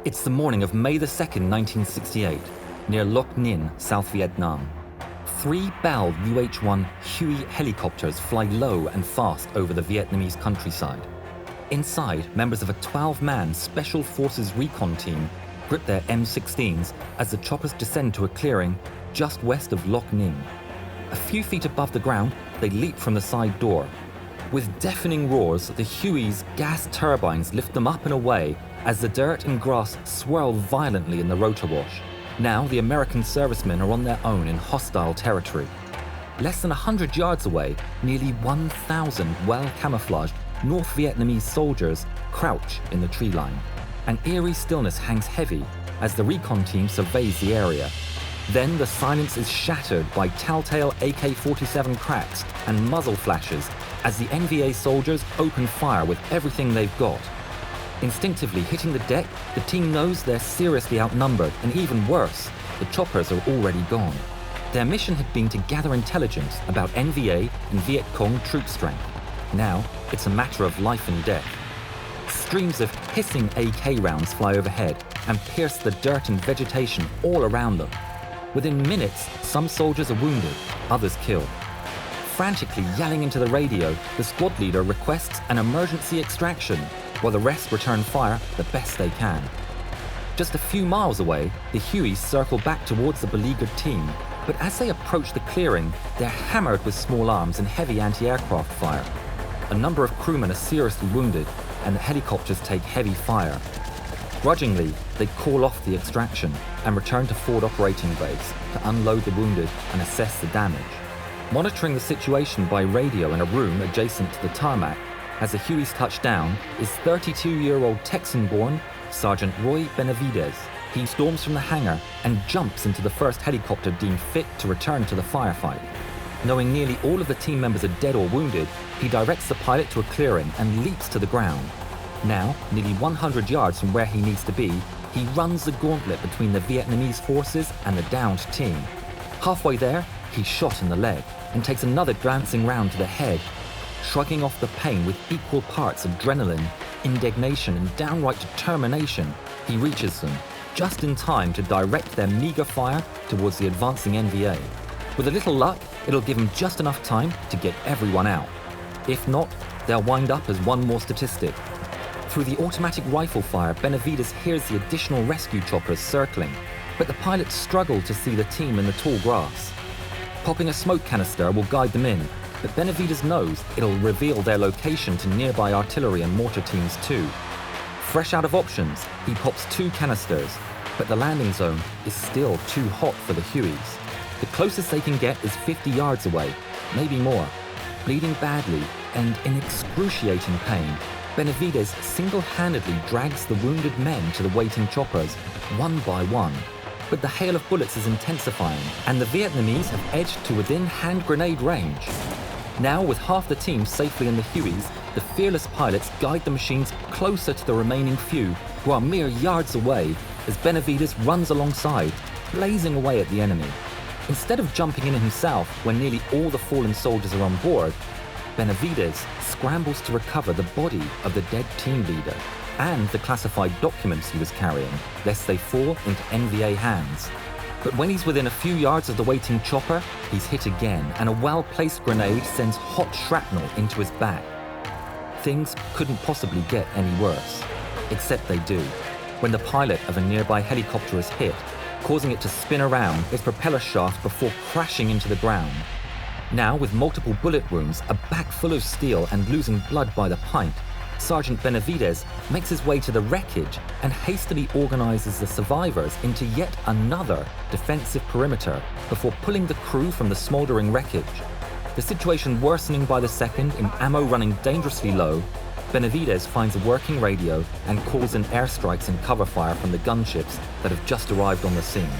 It's the morning of May the 2nd, 1968, near Loc Ninh, South Vietnam. 3 Bell UH-1 Huey helicopters fly low and fast over the Vietnamese countryside. Inside, members of a 12-man Special Forces recon team grip their M16s as the choppers descend to a clearing just west of Loc Ninh. A few feet above the ground, they leap from the side door. With deafening roars, the Hueys' gas turbines lift them up and away as the dirt and grass swirl violently in the rotor wash. Now the American servicemen are on their own in hostile territory. Less than 100 yards away, nearly 1,000 well-camouflaged North Vietnamese soldiers crouch in the tree line. An eerie stillness hangs heavy as the recon team surveys the area. Then the silence is shattered by telltale AK-47 cracks and muzzle flashes as the NVA soldiers open fire with everything they've got. Instinctively hitting the deck, the team knows they're seriously outnumbered, and even worse, the choppers are already gone. Their mission had been to gather intelligence about NVA and Viet Cong troop strength. Now, it's a matter of life and death. Streams of hissing AK rounds fly overhead and pierce the dirt and vegetation all around them. Within minutes, some soldiers are wounded, others killed. Frantically yelling into the radio, the squad leader requests an emergency extraction, while the rest return fire the best they can. Just a few miles away, the Hueys circle back towards the beleaguered team, but as they approach the clearing, they're hammered with small arms and heavy anti-aircraft fire. A number of crewmen are seriously wounded, and the helicopters take heavy fire. Grudgingly, they call off the extraction and return to forward operating base to unload the wounded and assess the damage. Monitoring the situation by radio in a room adjacent to the tarmac as the Hueys touch down is 32-year-old Texan-born Sergeant Roy Benavidez. He storms from the hangar and jumps into the first helicopter deemed fit to return to the firefight. Knowing nearly all of the team members are dead or wounded, he directs the pilot to a clearing and leaps to the ground. Now, nearly 100 yards from where he needs to be, he runs the gauntlet between the Vietnamese forces and the downed team. Halfway there, he's shot in the leg and takes another glancing round to the head. Shrugging off the pain with equal parts adrenaline, indignation, and downright determination, he reaches them, just in time to direct their meager fire towards the advancing NVA. With a little luck, it'll give him just enough time to get everyone out. If not, they'll wind up as one more statistic. Through the automatic rifle fire, Benavidez hears the additional rescue choppers circling, but the pilots struggle to see the team in the tall grass. Popping a smoke canister will guide them in, but Benavidez knows it'll reveal their location to nearby artillery and mortar teams too. Fresh out of options, he pops 2 canisters, but the landing zone is still too hot for the Hueys. The closest they can get is 50 yards away, maybe more. Bleeding badly and in excruciating pain, Benavidez single-handedly drags the wounded men to the waiting choppers, one by one. But the hail of bullets is intensifying, and the Vietnamese have edged to within hand grenade range. Now, with half the team safely in the Hueys, the fearless pilots guide the machines closer to the remaining few, who are mere yards away, as Benavidez runs alongside, blazing away at the enemy. Instead of jumping in himself when nearly all the fallen soldiers are on board, Benavidez scrambles to recover the body of the dead team leader and the classified documents he was carrying, lest they fall into NVA hands. But when he's within a few yards of the waiting chopper, he's hit again, and a well-placed grenade sends hot shrapnel into his back. Things couldn't possibly get any worse, except they do, when the pilot of a nearby helicopter is hit, causing it to spin around its propeller shaft before crashing into the ground. Now, with multiple bullet wounds, a back full of steel, and losing blood by the pint, Sergeant Benavidez makes his way to the wreckage and hastily organizes the survivors into yet another defensive perimeter before pulling the crew from the smoldering wreckage. The situation worsening by the second and ammo running dangerously low, Benavidez finds a working radio and calls in airstrikes and cover fire from the gunships that have just arrived on the scene.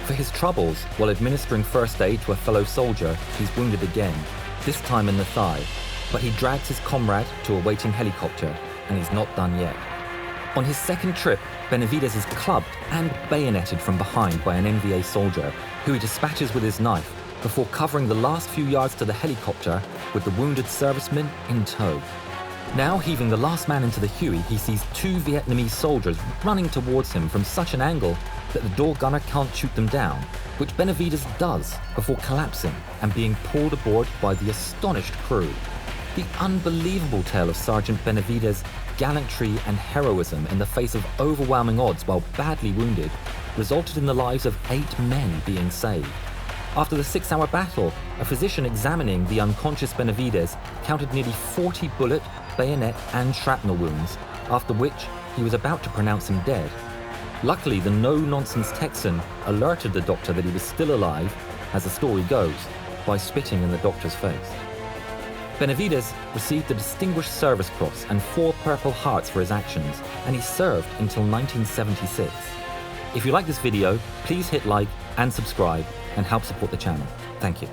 For his troubles, while administering first aid to a fellow soldier, he's wounded again, this time in the thigh, but he drags his comrade to a waiting helicopter, and he's not done yet. On his second trip, Benavidez is clubbed and bayoneted from behind by an NVA soldier, who he dispatches with his knife before covering the last few yards to the helicopter with the wounded servicemen in tow. Now heaving the last man into the Huey, he sees two Vietnamese soldiers running towards him from such an angle that the door gunner can't shoot them down, which Benavidez does before collapsing and being pulled aboard by the astonished crew. The unbelievable tale of Sergeant Benevidez' gallantry and heroism in the face of overwhelming odds while badly wounded resulted in the lives of 8 men being saved. After the 6-hour battle, a physician examining the unconscious Benevidez counted nearly 40 bullet, bayonet and shrapnel wounds, after which he was about to pronounce him dead. Luckily, the no-nonsense Texan alerted the doctor that he was still alive, as the story goes, by spitting in the doctor's face. Benevidez received the Distinguished Service Cross and 4 Purple Hearts for his actions, and he served until 1976. If you like this video, please hit like and subscribe and help support the channel. Thank you.